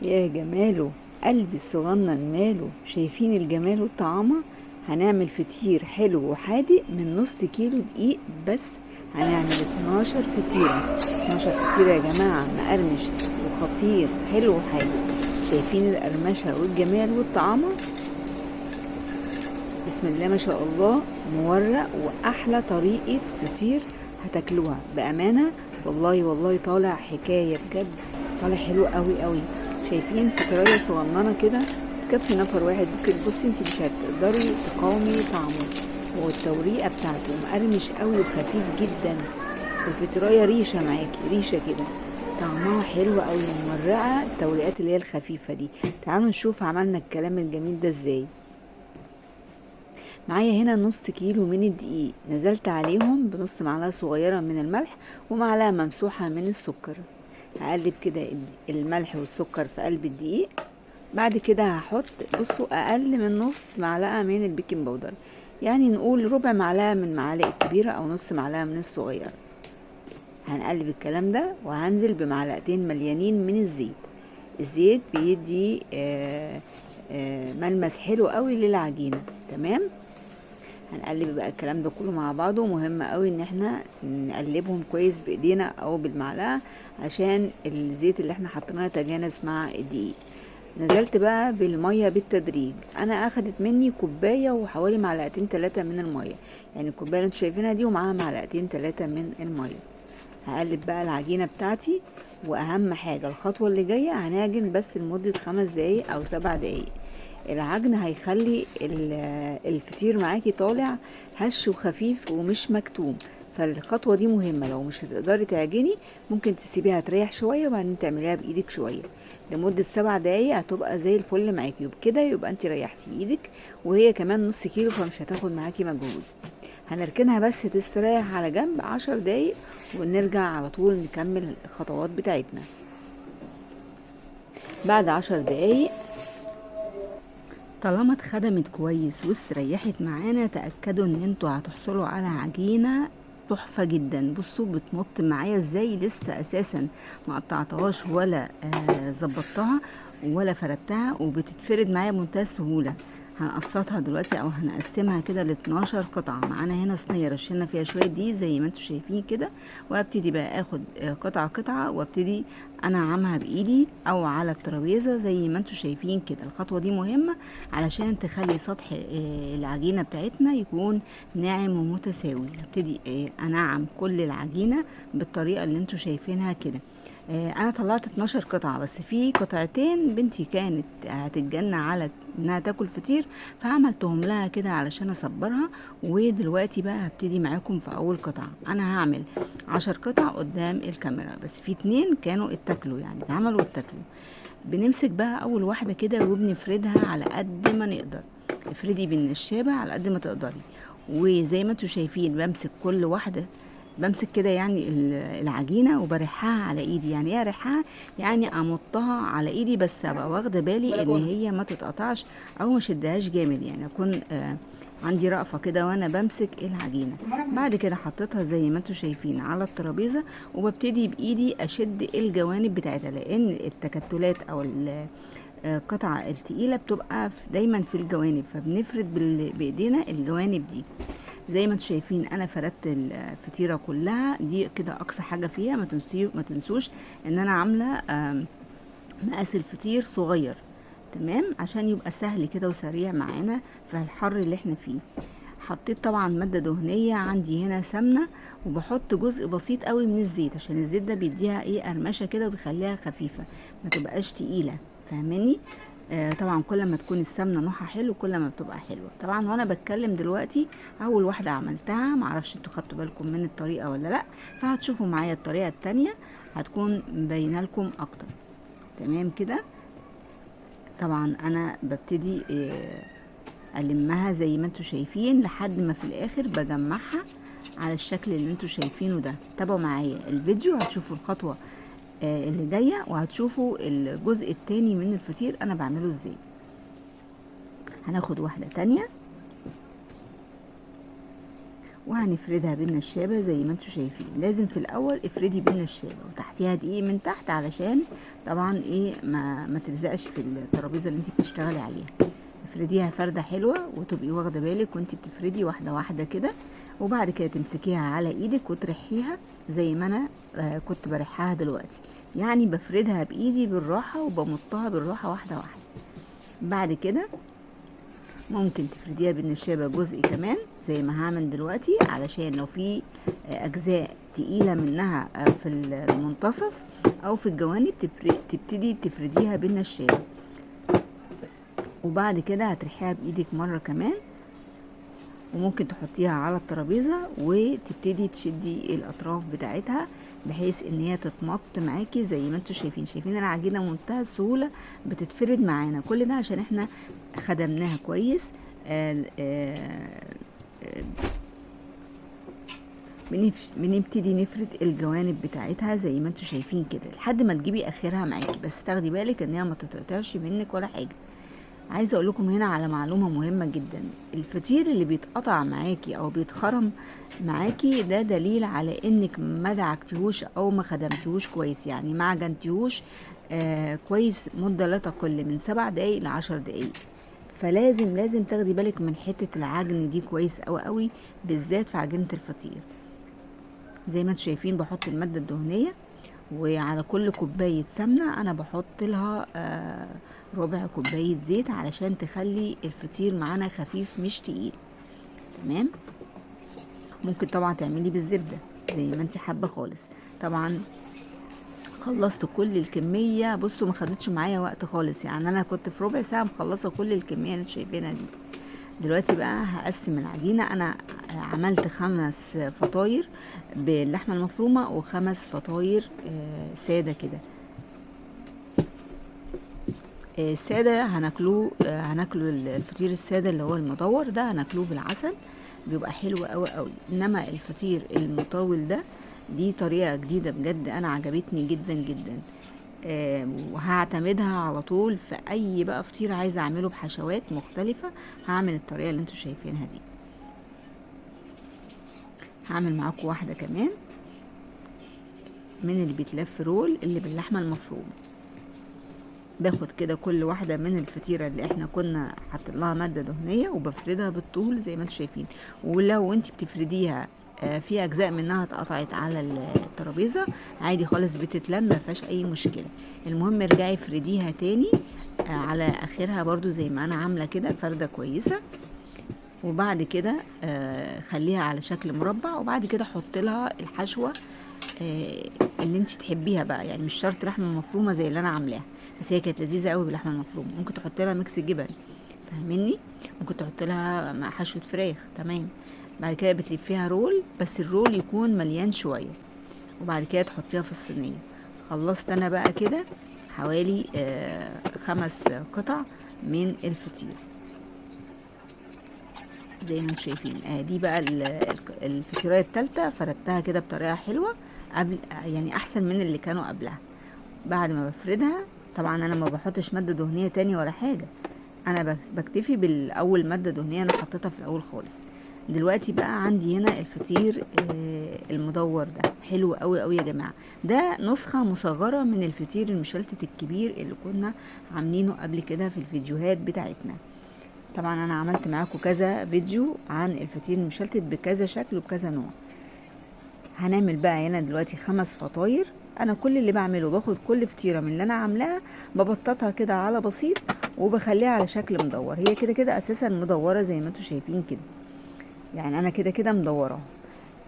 يا جماله، قلبي الصغنن ماله، شايفين الجمال والطعامة. هنعمل فطير حلو وحادق من نص كيلو دقيق بس. هنعمل 12 فطيرة. 12 فطيرة يا جماعة، مقرمش وخطير حلو وحادق. شايفين القرمشة والجمال والطعامة. بسم الله ما شاء الله، مورق واحلى طريقة فطير هتاكلوها بامانة. والله والله طالع حكاية بجد، طالع حلو قوي قوي. شايفين فطراية صغننة كده تكفي نفر واحد. ممكن بصي انتي مش هتقدري تقاومي طعمه، والتوريقة بتاعته مقرمش قوي وخفيف جدا. الفطراية ريشة معاكي، ريشة كده، طعمها حلو قوي، مورقة التوريقات اللي هي الخفيفة دي. تعالوا نشوف عملنا الكلام الجميل ده ازاي. معايا هنا نص كيلو من الدقيق، نزلت عليهم بنص معلقة صغيرة من الملح ومعلقة ممسوحة من السكر. هقلب كده الملح والسكر في قلب الدقيق. بعد كده هحط، بصوا، اقل من نص معلقة من البيكنج باودر، يعني نقول ربع معلقة من معلقة الكبيرة او نص معلقة من الصغيرة. هنقلب الكلام ده وهنزل بمعلقتين مليانين من الزيت. الزيت بيدي ملمس حلو قوي للعجينة. تمام. هنقلب بقى الكلام ده كله مع بعضه. مهم قوي ان احنا نقلبهم كويس بايدينا او بالمعلقه عشان الزيت اللي احنا حطيناه يتجانس مع الدقيق. نزلت بقى بالميه بالتدريج. انا اخدت مني كوبايه وحوالي معلقتين 3 من الميه، يعني الكوبايه اللي انتوا شايفينها دي ومعاها معلقتين 3 من الميه. هقلب بقى العجينه بتاعتي. واهم حاجه الخطوه اللي جايه، هنعجن بس لمده 5 دقايق او 7 دقايق. العجن هيخلي الفطير معاكي طالع هش وخفيف ومش مكتوم. فالخطوة دي مهمة. لو مش هتقدري تعجني ممكن تسيبيها تريح شوية وبعدين تعمليها بإيدك شوية لمدة 7 دقايق، هتبقى زي الفل معاكي. وبكده يبقى انت ريحتي ايدك، وهي كمان نص كيلو فمش هتاخد معاكي مجهود. هنركنها بس تستريح على جنب 10 دقايق، ونرجع على طول نكمل الخطوات بتاعتنا. بعد 10 دقايق، طالما اتخدمت كويس واستريحت معانا، تأكدوا ان انتوا هتحصلوا على عجينة تحفة جدا. بصوا بتمط معايا ازاي، لسه اساسا ما قطعتهاش ولا ظبطتها ولا فردتها، وبتتفرد معايا بمنتهى السهولة. هنقسطها دلوقتي او هنقسمها كده ل 12 قطعة. معانا هنا صينية رشينا فيها شوية دي زي ما انتوا شايفين كده، وابتدي بقى اخد قطعة قطعة وابتدي انعمها بايدي او على الترابيزة زي ما انتوا شايفين كده. الخطوة دي مهمة علشان تخلي سطح العجينة بتاعتنا يكون ناعم ومتساوي. هبتدي انعم كل العجينة بالطريقة اللي انتوا شايفينها كده. انا طلعت 12 قطعة، بس في قطعتين بنتي كانت هتتجنى على انها تاكل فطير، فعملتهم لها كده علشان اصبرها. ودلوقتي بقى هبتدي معاكم في اول قطعة. انا هعمل 10 قطع قدام الكاميرا، بس في 2 كانوا اتاكلوا، يعني اتعملوا واتاكلوا. بنمسك بقى اول واحدة كده وبنفردها على قد ما نقدر. افردي بالنشابة على قد ما تقدري. وزي ما انتوا شايفين بمسك كل واحدة، بمسك كده يعني العجينة وبرحها على ايدي. يعني ايه ارحها؟ يعني امطها على ايدي، بس ابقى واخدة بالي ان هي ما تتقطعش او ما شدهاش جامد، يعني اكون عندي رأفة كده وانا بمسك العجينة. بعد كده حطيتها زي ما انتوا شايفين على الترابيزة، وببتدي بايدي اشد الجوانب بتاعتها، لان التكتلات او القطعة التقيلة بتبقى دايما في الجوانب، فبنفرد بايدينا الجوانب دي. زي ما انتوا شايفين انا فردت الفطيرة كلها دي كده، اقصى حاجة فيها. ما تنسوش ان انا عاملة مقاس الفطير صغير، تمام، عشان يبقى سهل كده وسريع معانا في الحر اللي احنا فيه. حطيت طبعا مادة دهنية، عندي هنا سمنة، وبحط جزء بسيط قوي من الزيت عشان الزيت ده بيديها ايه قرمشة كده وبيخليها خفيفة، ما تبقاش تقيلة. فاهماني؟ طبعا كل ما تكون السمنة نوعها حلو كل ما بتبقى حلوة. طبعا وانا بتكلم دلوقتي اول واحدة عملتها، معرفش انتوا خدتوا بالكم من الطريقة ولا لا، فهتشوفوا معايا الطريقة التانية هتكون مبينة لكم اكتر. تمام كده. طبعا انا ببتدي المها زي ما انتوا شايفين لحد ما في الاخر بجمعها على الشكل اللي انتوا شايفينه ده. تابعوا معايا الفيديو هتشوفوا الخطوة اللي جاية، وهتشوفوا الجزء التاني من الفطير انا بعمله ازاي. هناخد واحدة تانية وهنفردها بالنشابة زي ما انتوا شايفين. لازم في الاول افردي بالنشابة وتحتيها دقيق من تحت، علشان طبعا ايه ما تلزقش في الترابيزة اللي انت بتشتغلي عليها. افرديها فردة حلوة وتبقي واخدة بالك وانت بتفردي واحدة واحدة كده، وبعد كده تمسكيها على ايدك وترحيها زي ما انا كنت برحها دلوقتي. يعني بفردها بايدي بالراحة وبمطها بالراحة واحدة واحدة. بعد كده ممكن تفرديها بالنشابة جزء كمان زي ما هعمل دلوقتي، علشان لو في اجزاء تقيلة منها في المنتصف او في الجوانب تبتدي تفرديها بالنشابة. وبعد كده هترحيها بايدك مرة كمان، وممكن تحطيها على الترابيزة وتبتدي تشدي الاطراف بتاعتها بحيث ان هي تتمط معاكي زي ما انتوا شايفين العجينة منتهى السهولة بتتفرد معانا. كل ده عشان احنا خدمناها كويس. بنبتدي نفرد الجوانب بتاعتها زي ما انتوا شايفين كده لحد ما تجيبي اخرها معاكي، بس تاخدي بالك ان هي ما تتقطعش منك ولا حاجه. عايزه اقول لكم هنا على معلومه مهمه جدا. الفطير اللي بيتقطع معاكي او بيتخرم معاكي ده دليل على انك ما دعكتيهوش او ما خدمتيهوش كويس، يعني ما عجنتيهوش كويس مده لا تقل من 7 دقايق ل10 دقايق. فلازم تاخدي بالك من حته العجن دي كويس قوي قوي، بالذات في عجينه الفطير. زي ما انتم شايفين بحط الماده الدهنيه، وعلى كل كوبايه سمنه انا بحط لها ربع كوبايه زيت علشان تخلي الفطير معانا خفيف مش تقيل. تمام. ممكن طبعا تعملي بالزبده زي ما انت حابه خالص. طبعا خلصت كل الكميه، بصوا ما خدتش معايا وقت خالص، يعني انا كنت في ربع ساعه مخلصه كل الكميه اللي شايفينها دي. دلوقتي بقى هقسم العجينه. انا عملت 5 فطاير باللحمه المفرومه و5 فطاير ساده كده. الساده هناكلوه الفطير الساده اللي هو المدور ده هناكلوه بالعسل، بيبقى حلو قوي قوي. انما الفطير المطول ده دي طريقه جديده بجد انا عجبتني جدا جدا. وهعتمدها على طول في اي بقى فطير عايزه اعمله بحشوات مختلفه. هعمل الطريقه اللي انتوا شايفينها دي. هعمل معاكم واحده كمان من اللي بيتلف رول اللي باللحمه المفرومه. باخد كده كل واحده من الفطيره اللي احنا كنا حاطين لها ماده دهنيه وبفردها بالطول زي ما انتوا شايفين. ولو انت بتفرديها في اجزاء منها اتقطعت على الترابيزه عادي خالص بتتلم، ما فيهاش اي مشكله. المهم ارجعي افرديها تاني على اخرها برضو زي ما انا عامله كده فرده كويسه. وبعد كده خليها على شكل مربع، وبعد كده حط لها الحشوه اللي انت تحبيها بقى. يعني مش شرط لحمه مفرومه زي اللي انا عاملاها، بس هي كانت لذيذه قوي باللحمه المفرومه. ممكن تحط لها ميكس جبن، فاهميني؟ ممكن تحط لها مع حشوه فراخ. تمام. بعد كده بتلفيها رول، بس الرول يكون مليان شويه، وبعد كده تحطيها في الصينيه. خلصت انا بقى كده حوالي 5 قطع من الفطير زي ما انتم شايفين. دي بقى الفطيرة التالتة فردتها كده بطريقة حلوة قبل، يعني احسن من اللي كانوا قبلها. بعد ما بفردها طبعا انا ما بحطش مادة دهنية تاني ولا حاجة، انا بكتفي بالاول مادة دهنية انا حطيتها في الاول خالص. دلوقتي بقى عندي هنا الفطير المدور ده حلو قوي قوي يا جماعة. ده نسخة مصغرة من الفطير المشلتت الكبير اللي كنا عاملينه قبل كده في الفيديوهات بتاعتنا. طبعا انا عملت معاكم كذا فيديو عن الفطير المشلتت بكذا شكل وبكذا نوع. هنعمل بقى هنا دلوقتي 5 فطاير. انا كل اللي بعمله باخد كل فطيره من اللي انا عاملاها ببططها كده على بسيط وبخليها على شكل مدور. هي كده كده اساسا مدوره زي ما انتم شايفين كده، يعني انا كده كده مدوره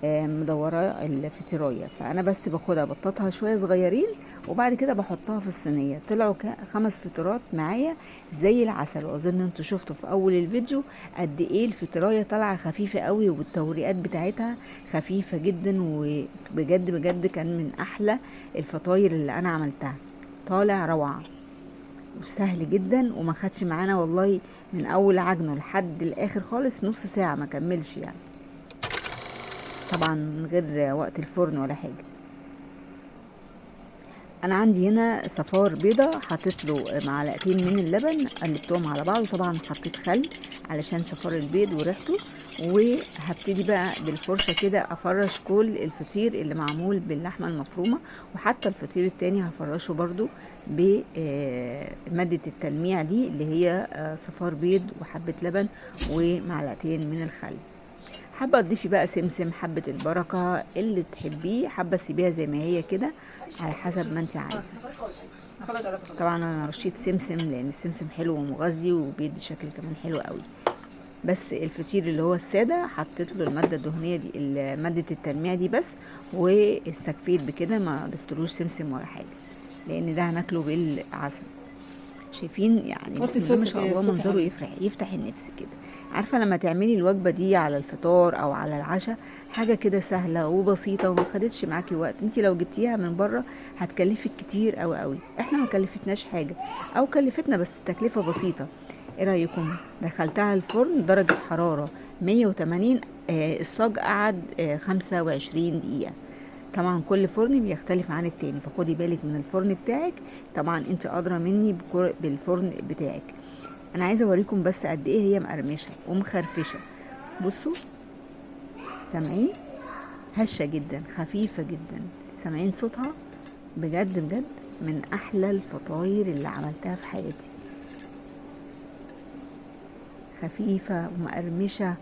الفطيرايه. فانا بس باخدها بططها شويه صغيرين وبعد كده بحطها في الصينيه. طلعوا 5 فطيرات معايا زي العسل. واظن انتوا شفتوا في اول الفيديو قد ايه الفطيرايه طالعه خفيفه قوي والتوريقات بتاعتها خفيفه جدا، وبجد بجد كان من احلى الفطاير اللي انا عملتها. طالع روعه وسهل جدا، وما خدش معانا والله من اول عجنه لحد الاخر خالص نص ساعه ما كملش يعني، طبعا من غير وقت الفرن ولا حاجه. انا عندي هنا صفار بيضه حطيت له 2 معلقة من اللبن قلبتهم على بعض، وطبعا حطيت خل علشان صفار البيض وريحته، وهبتدي بقى بالفرشة كده افرش كل الفطير اللي معمول باللحمة المفرومة، وحتى الفطير التاني هفرشه برضو بمادة التلميع دي اللي هي صفار بيض وحبة لبن ومعلقتين من الخل. حابة تضيفي بقى سمسم، حبة البركة اللي تحبيه، حابة تسيبيها زي ما هي كده على حسب ما انت عايزة. طبعا انا رشيت سمسم لان السمسم حلو ومغذي وبيدي شكل كمان حلو قوي. بس الفطير اللي هو الساده حطيت له الماده الدهنيه دي، ماده التلميع دي بس، واستكفيت بكده، ما ضفتلوش سمسم ولا حاجه لان ده هناكله بالعسل. شايفين يعني بسم الله ما شاء الله منظره يفتح النفس كده. عارفه لما تعملي الوجبه دي على الفطار او على العشاء، حاجه كده سهله وبسيطه وما خدتش معاكي وقت. انت لو جبتيها من بره هتكلفك كتير قوي قوي، احنا ما كلفتناش حاجه او كلفتنا بس تكلفه بسيطه. ايه رايكم؟ دخلتها الفرن درجه حراره 180، الصاج قعد 25 دقيقه. طبعا كل فرن بيختلف عن التاني، فخدي بالك من الفرن بتاعك. طبعا انت ادرى مني بالفرن بتاعك. انا عايزه اوريكم بس قد ايه هي مقرمشه ومخرفشه. بصوا، سامعين؟ هشه جدا، خفيفه جدا، سامعين صوتها؟ بجد بجد من احلى الفطاير اللي عملتها في حياتي. خفيفه ومقرمشه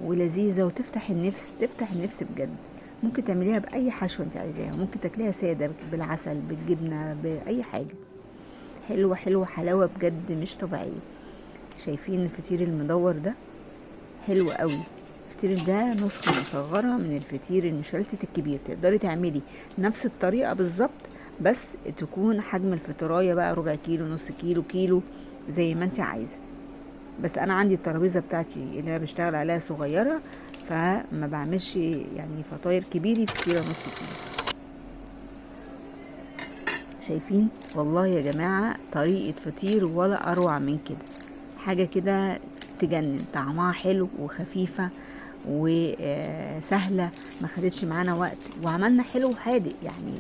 ولذيذه وتفتح النفس، تفتح النفس بجد. ممكن تعمليها باي حشوه انت عايزاها، ممكن تاكليها ساده بالعسل بالجبنه باي حاجه. حلوه حلوه حلاوه بجد مش طبيعيه. شايفين الفطير المدور ده؟ حلو قوي. الفطير ده نسخه مصغره من الفطير المشلتت الكبير. تقدري تعملي نفس الطريقه بالظبط، بس تكون حجم الفطرايه بقى ربع كيلو، نص كيلو، كيلو، زي ما انت عايزه. بس انا عندي الترابيزه بتاعتي اللي انا بشتغل عليها صغيره، فما بعملش يعني فطاير كبيرة، فطيرة نص كيلو. شايفين؟ والله يا جماعة طريقة فطير ولا اروع من كده. حاجة كده تجنن، طعمها حلو وخفيفة وسهلة، ما خدتش معانا وقت، وعملنا حلو وحادق يعني.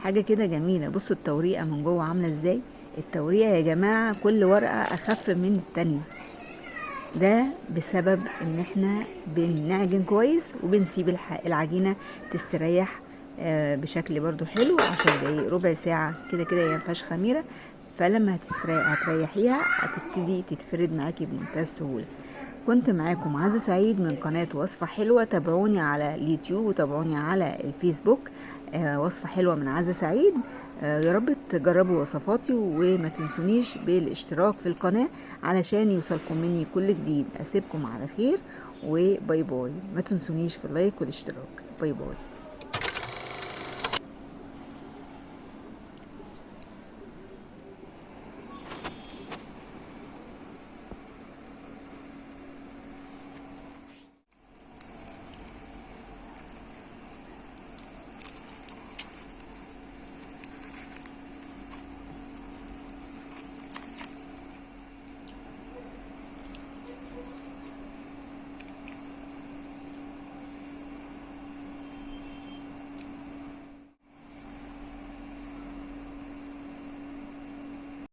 حاجة كده جميلة. بصوا التوريقة من جوه عاملة ازاي. التوريقة يا جماعة كل ورقة اخف من التانية، ده بسبب ان احنا بنعجن كويس وبنسيب العجينة تستريح بشكل برضو حلو 10 دقايق، ربع ساعة كده كده. هي مفيهاش خميرة، فلما هتريحيها هتبتدي تتفرد معاكي بمنتهى السهولة. كنت معاكم عزة سعيد من قناة وصفة حلوة. تابعوني على اليوتيوب وتابعوني على الفيسبوك، وصفة حلوة من عزة سعيد. يا رب تجربوا وصفاتي، وما تنسونيش بالاشتراك في القناة علشان يوصلكم مني كل جديد. اسيبكم على خير وباي باي. ما تنسونيش في اللايك والاشتراك. باي باي.